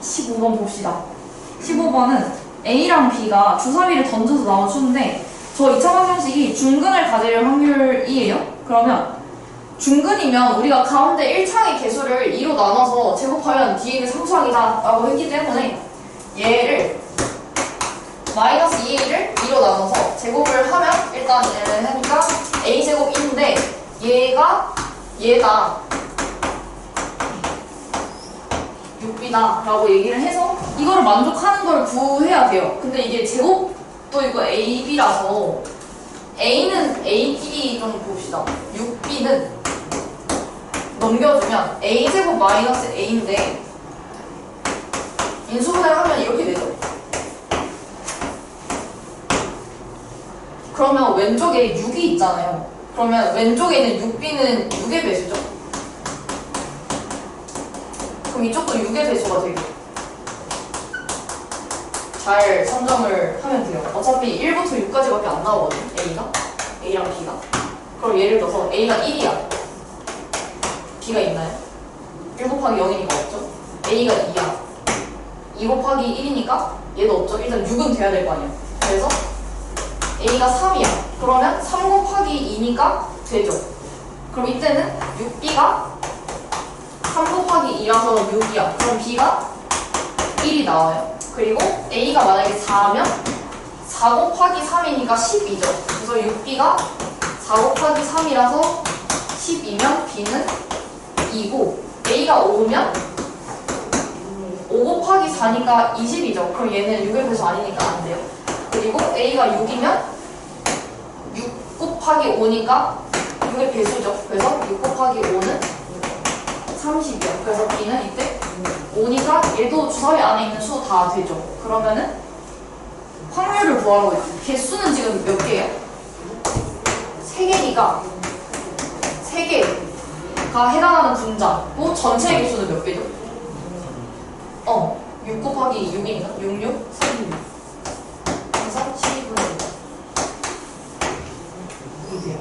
15번 봅시다. 15번은 A랑 B가 주사위를 던져서 나온 수인데 저 2차 방정식이 중근을 가질 확률이에요. 그러면 중근이면 우리가 가운데 1창의 개수를 2로 나눠서 제곱하면 뒤에 있는 상수항이다 라고 했기 때문에 얘를 마이너스 2a를 2로 나눠서 제곱을 하면 일단 얘를 하니까 a제곱인데 얘가 6b다 라고 얘기를 해서 이거를 만족하는 걸 구해야 돼요. 근데 이게 제곱도 있고 ab라서 a는 a끼리 좀 봅시다. 6b는 넘겨주면 a제곱 마이너스 a인데 인수분해를 하면 이렇게 되죠. 그러면 왼쪽에 6이 있잖아요. 그러면 왼쪽에 있는 6b는 6의 배수죠. 그럼 이쪽도 6의 배수가 되고 잘 선정을 하면 돼요. 어차피 1부터 6까지밖에 안 나오거든요. A랑 B가. 그럼 예를 들어서 A가 1이야. B가 있나요? 1 곱하기 0이니까 없죠. A가 2야. 2 곱하기 1이니까 얘도 없죠. 일단 6은 돼야 될 거 아니야. 그래서 A가 3이야. 그러면 3 곱하기 2니까 되죠. 그럼 이때는 6B가 3 곱하기 2라서 6이야. 그럼 B가 1이 나와요. 그리고 A가 만약에 4면 4 곱하기 3이니까 10이죠. 그래서 6B가 4 곱하기 3이라서 10이면 B는 2고 A가 5면 5 곱하기 4니까 20이죠. 그럼 얘는 6의 배수 아니니까 안 돼요. 그리고 A가 6이면 6 곱하기 5니까 6의 배수죠. 그래서 6 곱하기 5는 30이요. 그래서 B는 이때 5니까 얘도 주사위 안에 있는 수 다 되죠. 그러면은 확률을 구하라고 했죠. 개수는 지금 몇 개예요? 3개니까 3개가 해당하는 분자고 전체 개수는 몇 개죠? 6 곱하기 6이니까 66, 36 그래서 12분의 1 이게요.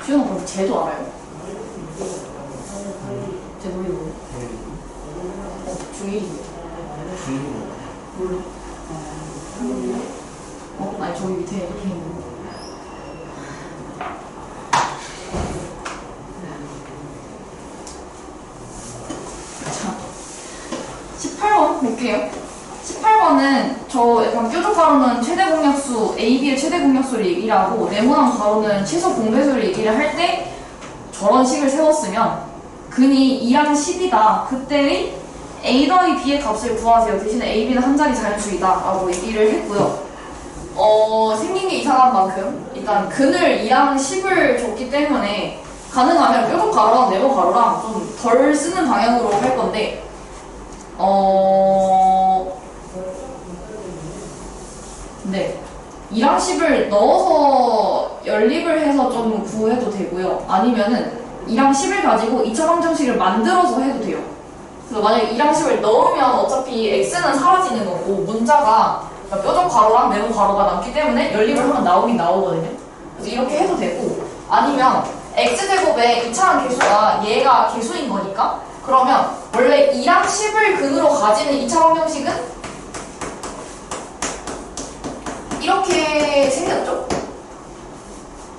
지훈아 그럼 쟤도 알아요? 쟤 노래 뭐예요? 중1이에요. 몰라. 아니 저기 밑에 이렇게 있는 거. 자, 18번 볼게요. 18번은 저 약간 뾰족 가로는 최대 공약수 AB의 최대 공약수를 얘기를 하고 네모난 가로는 최소 공배수를 얘기를 할 때 저런 식을 세웠으면 근이 2랑 10이다. 그때의 A 더하기 B의 값을 구하세요. 대신에 A, B는 한 자리 자연수이다 라고 얘기를 했고요. 생긴 게 이상한 만큼 일단 근을 2랑 10을 줬기 때문에 가능하면 뾰족 가로랑 네모 가로랑 좀 덜 쓰는 방향으로 할 건데 네. 2랑 10을 넣어서 연립을 해서 좀 구해도 되고요. 아니면은 2랑 10을 가지고 2차 방정식을 만들어서 해도 돼요. 그래서 만약에 2랑 10을 넣으면 어차피 x는 사라지는 거고 문자가 뾰족 가로랑 네모 가로가 남기 때문에 연립을 하면 나오긴 나오거든요. 그래서 이렇게 해도 되고 아니면 x제곱의 2차항 계수가 얘가 계수인 거니까 그러면 원래 2랑 10을 근으로 가지는 2차 방정식은 이렇게 생겼죠?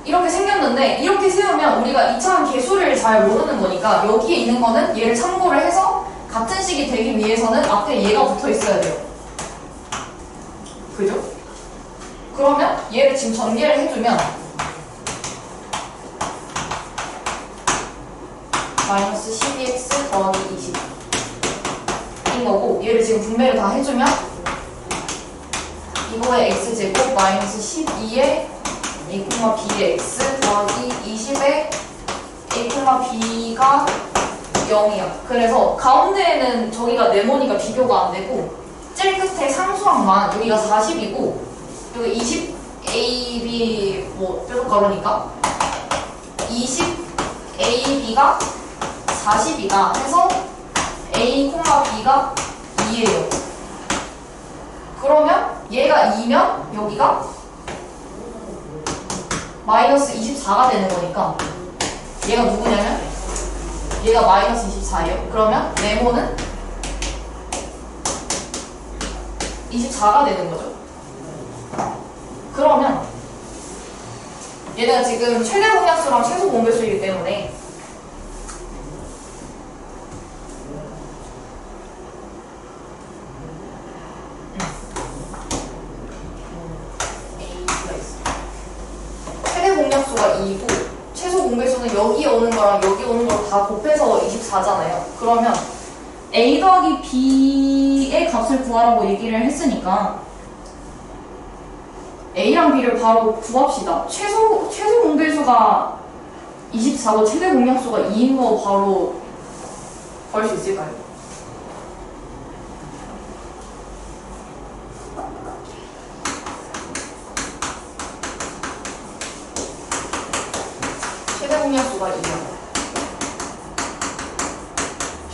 이렇게 생겼는데 이렇게 세우면 우리가 2차항 계수를 잘 모르는 거니까 여기에 있는 거는 얘를 참고를 해서 같은 식이 되기 위해서는 앞에 얘가 붙어 있어야 돼요. 그죠? 그러면 얘를 지금 전개를 해주면 마이너스 12x 더하기 20인 거고 얘를 지금 분배를 다 해주면 이거의 x제곱 마이너스 12의 a, b의 x 더하기 20의 a, b가 0이야. 그래서 가운데에는 저기가 네모니까 비교가 안 되고 제일 끝에 상수항만 여기가 40이고 여기 20 a, b 뭐 뾰족 가로니까 20 a, b가 40이다 해서 a, b가 2예요. 그러면 얘가 2면 여기가 마이너스 24가 되는 거니까 얘가 누구냐면 얘가 마이너스 24예요. 그러면 네모는 24가 되는 거죠. 그러면 얘가 지금 최대 공약수랑 최소 공배수이기 때문에 최대 공약수가 2고 최소 공배수는 여기 오는 거랑 여기 오는 걸 다 곱해서 24잖아요. 그러면 A 더하기 B의 값을 구하라고 얘기를 했으니까 A랑 B를 바로 구합시다. 최소 공배수가 24고 최대 공약수가 2인 거 바로 구할 수 있을까요? 최대 공약수가 2야.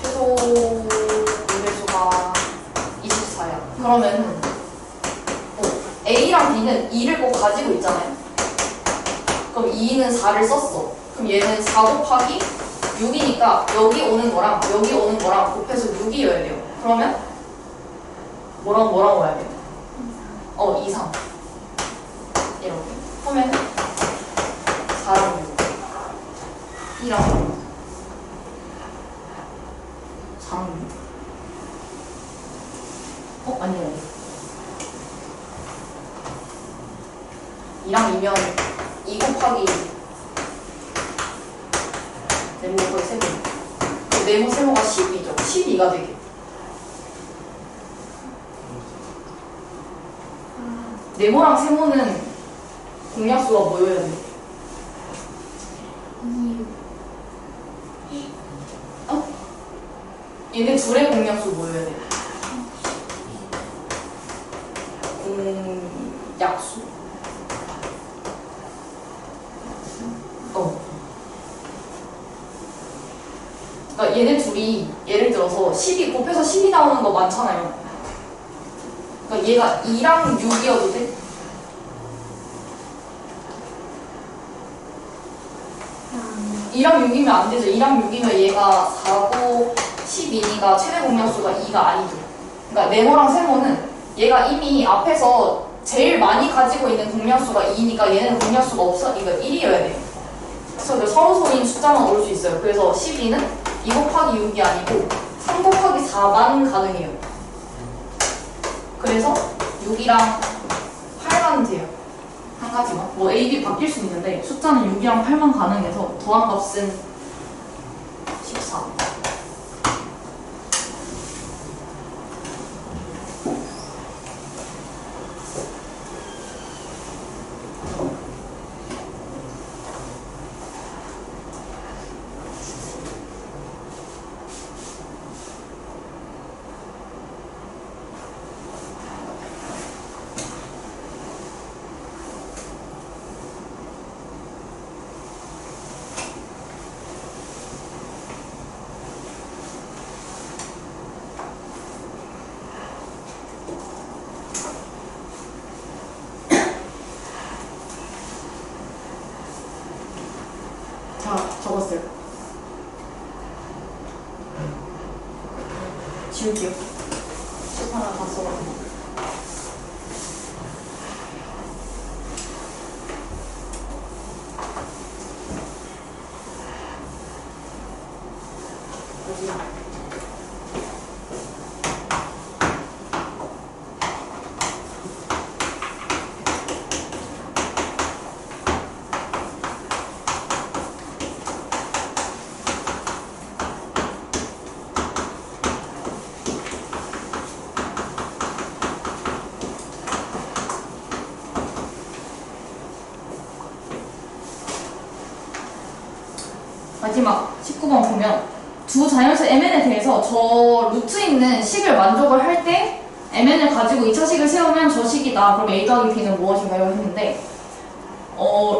최소 공배수가 24야. 그러면 A랑 B는 2를 꼭 가지고 있잖아요. 그럼 2는 4를 썼어. 그럼 얘는 4 곱하기 6이니까 여기 오는 거랑 여기 오는 거랑 곱해서 6이어야 돼요. 그러면 뭐랑 와야 돼요? 2, 3 이렇게 하면 4랑 6 2랑 4랑 6 아니요 2랑 2면 2 곱하기 네모 곱하기 세모 네모 세모가 12죠. 12가 되게 네모랑 세모는 공약수가 뭐여야 돼? 2. 얘네 둘의 공약수 뭐여야 돼? 약수? 그러니까 얘네 둘이 예를 들어서 12 곱해서 10이 나오는 거 많잖아요. 그러니까 얘가 2랑 6이어도 돼? 아, 2랑 6이면 안 되죠. 2랑 6이면 얘가 4고 12니까 최대 공약수가 2가 아니죠. 그러니까 네모랑 세모는 얘가 이미 앞에서 제일 많이 가지고 있는 공약수가 2니까 얘는 공약수가 없어. 이거 1이어야 돼요. 그래서 서로소인 숫자만 올 수 있어요. 그래서 12는 2 곱하기 6이 아니고 3 곱하기 4만 가능해요. 그래서 6이랑 8만 돼요. 한 가지만. 뭐 A, B 바뀔 수 있는데 숫자는 6이랑 8만 가능해서 더한 값은 14. 적었어요? 지울게요. 책 하나 다 써가지고. 어디야? 마지막 19번 보면 두 자연수 mn에 대해서 저 루트 있는 식을 만족을 할 때 mn을 가지고 2차 식을 세우면 저 식이다. 그럼 a 더하기 b는 무엇인가요? 했는데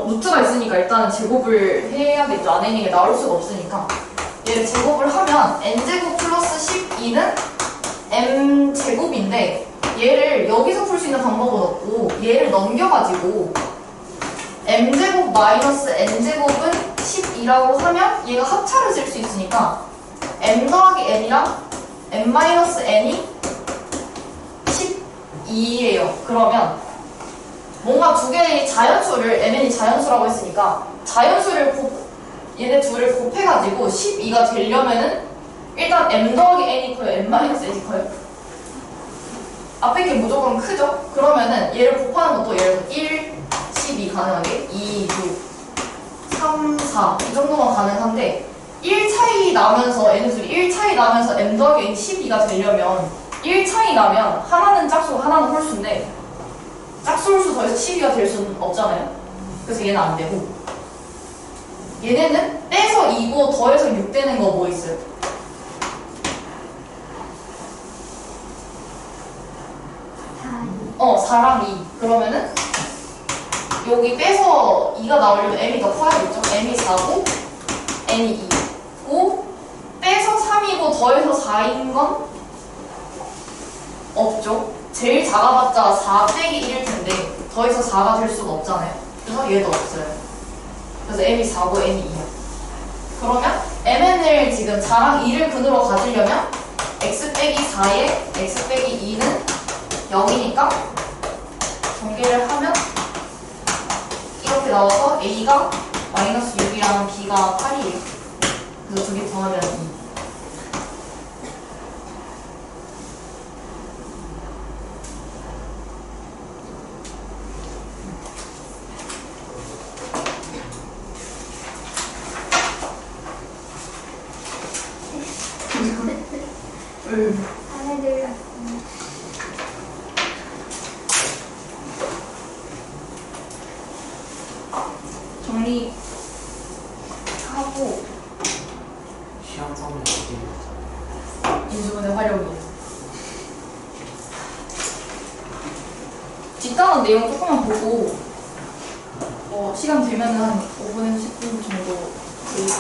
루트가 있으니까 일단은 제곱을 해야겠죠. 안에 있는 게 나올 수가 없으니까 얘를 제곱을 하면 n제곱 플러스 12는 m제곱인데 얘를 여기서 풀 수 있는 방법은 없고 얘를 넘겨가지고 m제곱 마이너스 n제곱은 12라고 하면 얘가 합차를 쓸 수 있으니까 m 더하기 n이랑 m 마이너스 n이 12예요. 그러면 뭔가 두 개의 자연수를 mn이 자연수라고 했으니까 자연수를 얘네 둘을 곱해가지고 12가 되려면은 일단 m 더하기 n이 커요? m 마이너스 n이 커요? 앞에 게 무조건 크죠? 그러면은 얘를 곱하는 것도 예를 들어 1, 12 가능하게 2, 6, 3, 4 이 정도만 가능한데 1 차이 나면서 n수들이 1 차이 나면서 m 더하기 n 12가 되려면 1 차이 나면 하나는 짝수 하나는 홀수인데 짝수 홀수 더해서 12가 될 수는 없잖아요. 그래서 얘는 안 되고 얘네는 빼서 2고 더해서 6 되는 거 뭐 있어요? 4랑 2 그러면은 여기 빼서 2가 나오려면 m이 더 커야겠죠? m이 4고 n이 2고 빼서 3이고 더해서 4인 건 없죠? 제일 작아봤자 4 빼기 1일 텐데 더해서 4가 될 수가 없잖아요. 그래서 얘도 없어요. 그래서 m이 4고 n이 2야. 그러면 mn을 지금 4랑 2를 근으로 가지려면 x 빼기 4에 x 빼기 2는 0이니까 전개를 하면 이렇게 나와서 a가 마이너스 6이랑 b가 8이에요. 그래서 두 개 더하면 2. 안에 들렸습니다. 정리하고 시험 성능 어디 인수분해 활용이 뒷단원 내용 조금만 보고 시간 되면 한 5분에서 10분 정도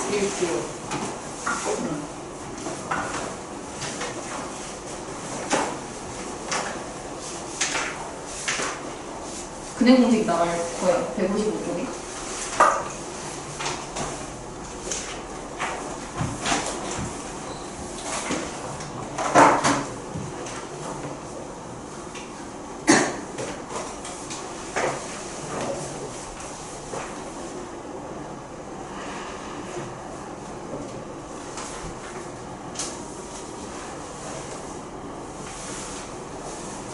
드릴게요. 근행 공식 나갈 거예요. 155쪽에.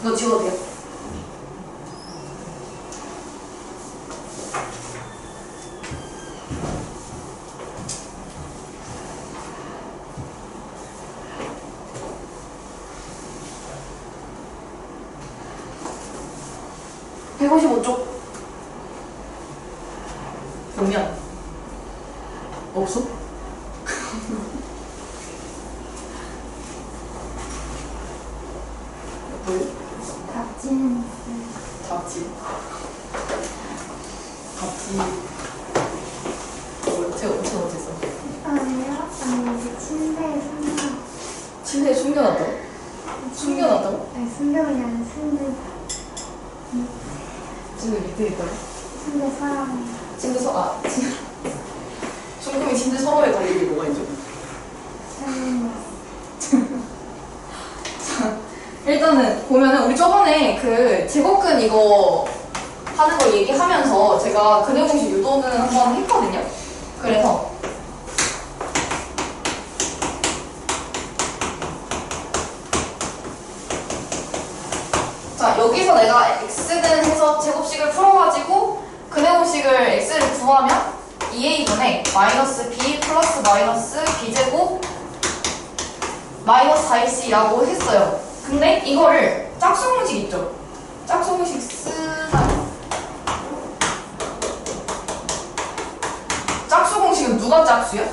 이거 지워도 돼요? (155쪽) 보면 없어? 뭐예요? 답지는 있어요. 잡지. 잡지. 어째서? 아니요? 아니, 이제 침대에 숨겨. 침대에 숨겨놨다고? 숨겨놨다고? 아니, 숨겨놓이 아니라 침대 밑에 있다고? 침대 사람. 침대 선생님이 진짜 서로에 관련이 뭐가 있죠? 일단은 보면은 우리 저번에 그 제곱근 이거 하는 거 얘기하면서 제가 근해 공식 유도는 한번 했거든요. 그래서 자 여기서 내가 x는 해서 제곱식을 풀어가지고 근해 공식을 x를 구하면 2a분의 마이너스 b 플러스 마이너스 b제곱 마이너스 4ac라고 했어요. 근데 이거를 짝수 공식 있죠? 짝수 공식 쓰나요? 짝수 공식은 누가 짝수야?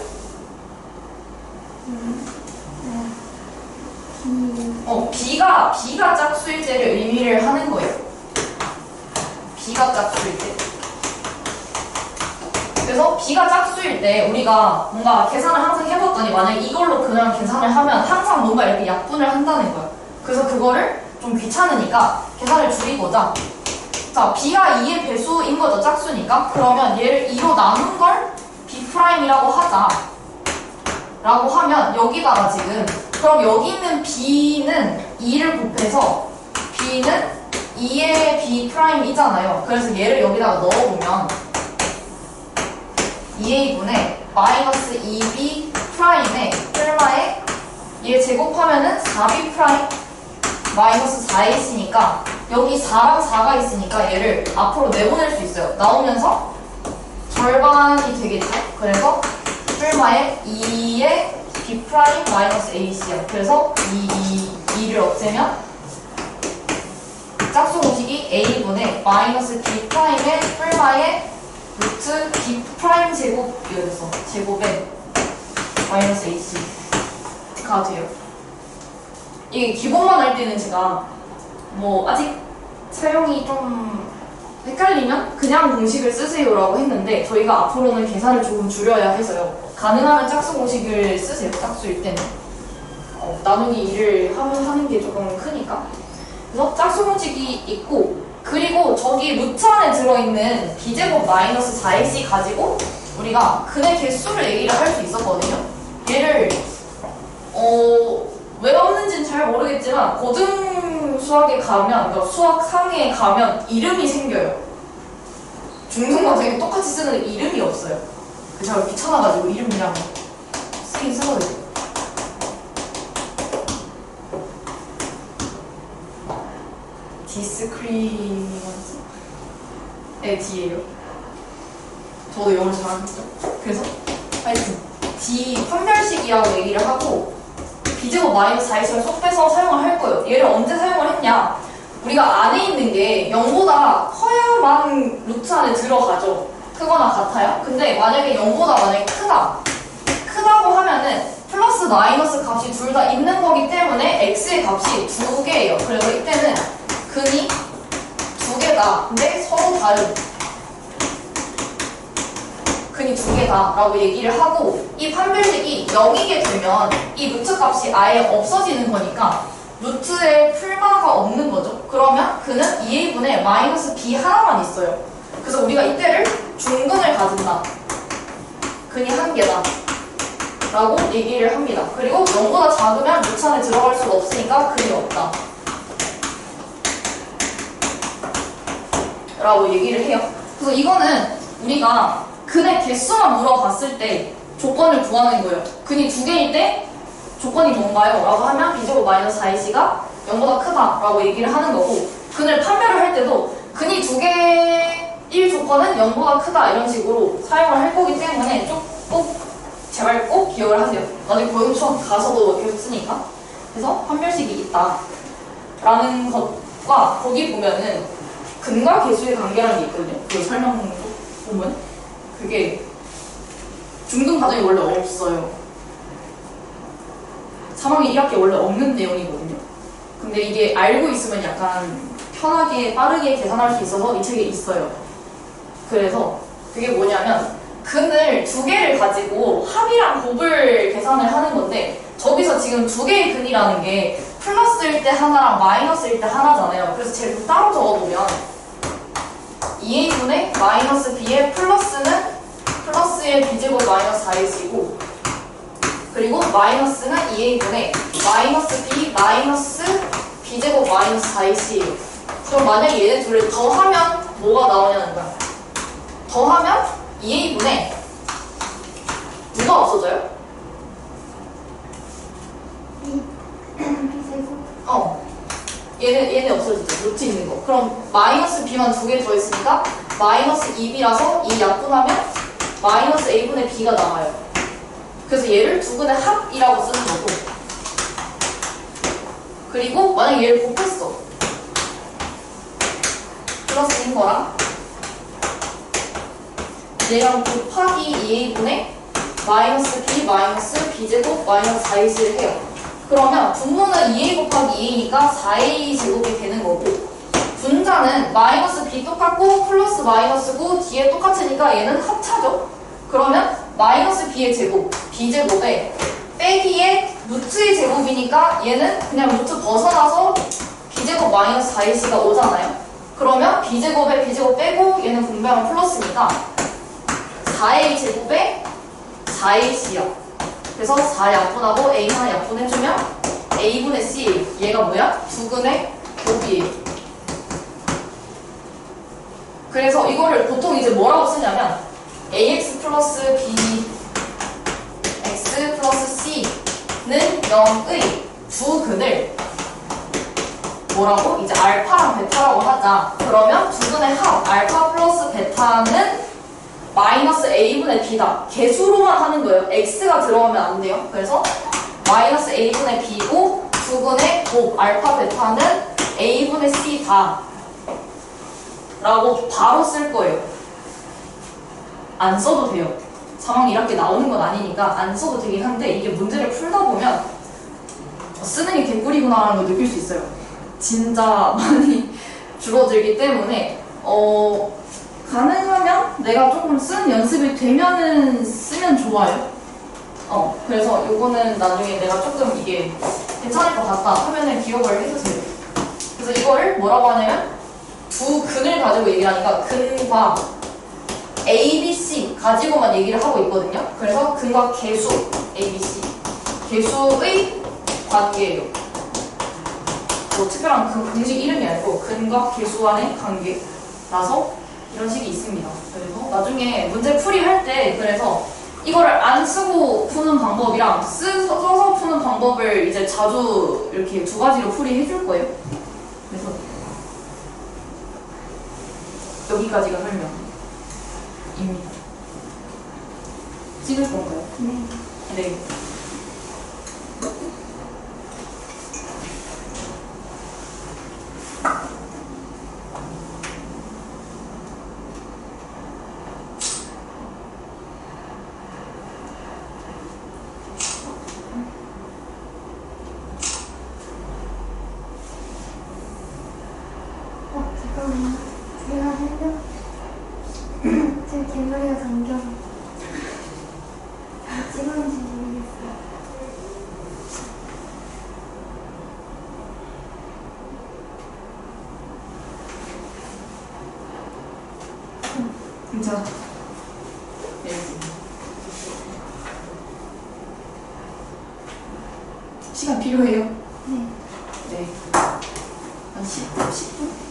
B가 짝수일 때를 의미를 하는 거예요. B가 짝수일 때. 그래서 B가 짝수일 때 우리가 뭔가 계산을 항상 해봤더니 만약 이걸로 그냥 계산을 하면 항상 뭔가 이렇게 약분을 한다는 거예요. 그래서 그거를 좀 귀찮으니까 계산을 줄이고자 자 B가 2의 배수인 거죠. 짝수니까. 그러면 얘를 2로 나눈 걸 B'이라고 하자 라고 하면 여기다가 지금 그럼 여기 있는 B는 2를 곱해서 B는 2의 B'이잖아요. 그래서 얘를 여기다가 넣어보면 2a분의 마이너스 2b'의 뜰마에 얘 제곱하면은 4b' 마이너스 4ac니까 여기 4랑 4가 있으니까 얘를 앞으로 내보낼 수 있어요. 나오면서 절반이 되겠죠? 그래서 뜰마에 2의 b' 마이너스 ac야. 그래서 2를 없애면 짝수 공식이 a분의 마이너스 b'의 뜰마에 루트 b' 제곱이었어. 제곱에 마이너스 ac가 돼요. 이게 기본만 할 때는 제가 뭐 아직 사용이 좀 헷갈리면 그냥 공식을 쓰세요라고 했는데 저희가 앞으로는 계산을 조금 줄여야 해서요. 가능하면 짝수 공식을 쓰세요. 짝수일 때는 나누기 2를 하는 게 조금 크니까. 그래서 짝수 공식이 있고 그리고 저기 루트 안에 들어있는 b제곱 마이너스 4ac 가지고 우리가 근의 개수를 얘기를 할 수 있었거든요. 얘를 왜 없는지는 잘 모르겠지만 고등 수학에 가면 그러니까 수학 상에 가면 이름이 생겨요. 중등과정에 똑같이 쓰는 이름이 없어요. 제가 귀찮아가지고 이름 그냥 쓰긴 쓰거든요. 디스크리먼스? 네, D예요. 저도 영어를 잘하겠죠. 그래서 하여튼 D 판별식이라고 얘기를 하고 B제곱 마이너스 4ac를 쏙 빼서 사용을 할 거예요. 얘를 언제 사용을 했냐? 우리가 안에 있는 게 0보다 커야만 루트 안에 들어가죠. 크거나 같아요. 근데 만약에 0보다 만약에 크다고 하면은 플러스 마이너스 값이 둘 다 있는 거기 때문에 x의 값이 2개예요. 그래서 이때는 근이 2개다. 근데 서로 다른 근이 2개다 라고 얘기를 하고 이 판별식이 0이게 되면 이 루트 값이 아예 없어지는 거니까 루트에 풀마가 없는 거죠. 그러면 그는 2a분의 마이너스 b 하나만 있어요. 그래서 우리가 이때를 중근을 가진다. 근이 1개다 라고 얘기를 합니다. 그리고 0보다 작으면 루트 안에 들어갈 수가 없으니까 근이 없다 라고 얘기를 해요. 그래서 이거는 우리가 근의 개수만 물어봤을 때 조건을 구하는 거예요. 근이 2개일 때 조건이 뭔가요? 라고 하면 b제곱 마이너스 4ac가 0보다 크다 라고 얘기를 하는 거고 근을 판별을 할 때도 근이 2개일 조건은 0보다 크다 이런 식으로 사용을 할 거기 때문에 제발 꼭 기억을 하세요. 나중에 고등 수학 가서도 계속 쓰니까. 그래서 판별식이 있다 라는 것과 거기 보면은 근과 개수의 관계라는 게 있거든요. 그 설명 보면 그게 중등 과정이 원래 없어요. 3학기 1학기 원래 없는 내용이거든요. 근데 이게 알고 있으면 약간 편하게 빠르게 계산할 수 있어서 이 책에 있어요. 그래서 그게 뭐냐면 근을 2개를 가지고 합이랑 곱을 계산을 하는 건데 저기서 지금 2개의 근이라는 게 플러스일 때 하나랑 마이너스일 때 하나잖아요. 그래서 쟤를 따로 적어보면 2a분의 마이너스 b의 플러스는 플러스의 b제곱 마이너스 4ac이고 그리고 마이너스는 2a분의 마이너스 b 마이너스 b제곱 마이너스 4ac예요. 그럼 만약에 얘네 둘을 더하면 뭐가 나오냐는 거야. 더하면 2a분의 누가 없어져요? 비제곱 얘네 없어지죠. 루트 있는 거. 그럼 마이너스 b만 두 개 더 있으니까 마이너스 2b라서 이 약분하면 마이너스 a분의 b가 나와요. 그래서 얘를 두근의 합이라고 쓰는 거고 그리고 만약 얘를 곱했어. 플러스인 거랑 얘랑 곱하기 2a분의 마이너스 b 마이너스 b제곱 마이너스 4ac를 해요. 그러면 분모는 2a 곱하기 2a니까 4a 제곱이 되는 거고 분자는 마이너스 b 똑같고 플러스 마이너스고 뒤에 똑같으니까 얘는 합차죠. 그러면 마이너스 b의 제곱 b제곱에 빼기에 루트의 제곱이니까 얘는 그냥 루트 벗어나서 b제곱 마이너스 4ac가 오잖아요. 그러면 b제곱에 b제곱 빼고 얘는 분배하면 플러스니까 4a 제곱에 4ac야. 그래서 4 약분하고 a 하나 약분해주면 a분의 c 얘가 뭐야? 두근의 곱이에요. 그래서 이거를 보통 이제 뭐라고 쓰냐면 ax 플러스 bx 플러스 c는 0의 두근을 뭐라고? 이제 알파랑 베타라고 하자. 그러면 두근의 합 알파 플러스 베타는 마이너스 a분의 b다. 개수로만 하는 거예요. x가 들어오면 안 돼요. 그래서 마이너스 a분의 b고 두근의 곱 알파 베타는 a분의 c다 라고 바로 쓸 거예요. 안 써도 돼요. 상황이 이렇게 나오는 건 아니니까 안 써도 되긴 한데 이게 문제를 풀다 보면 쓰는 게 개꿀이구나 라는 걸 느낄 수 있어요. 진짜 많이 줄어들기 때문에 가능하면 내가 조금 쓰는 연습이 되면은 쓰면 좋아요. 그래서 요거는 나중에 내가 조금 이게 괜찮을 것 같다 하면은 기억을 해주세요. 그래서 이거를 뭐라고 하냐면 두 근을 가지고 얘기하니까 근과 A, B, C 가지고만 얘기를 하고 있거든요. 그래서 근과 개수 A, B, C 개수의 관계예요. 뭐 특별한 공식 이름이 아니고 근과 개수 간의 관계라서 이런 식이 있습니다. 그래서 나중에 문제 풀이 할 때 그래서 이거를 안 쓰고 푸는 방법이랑 써서 푸는 방법을 이제 자주 이렇게 두 가지로 풀이해 줄 거예요. 그래서 여기까지가 설명입니다. 찍을 건가요? 네. 잠깐만요. 제가 지금 개머리가 잠겨서 찍었는지 모르겠어요. 진짜. 네. 시간 필요해요? 네. 네. 한 10분?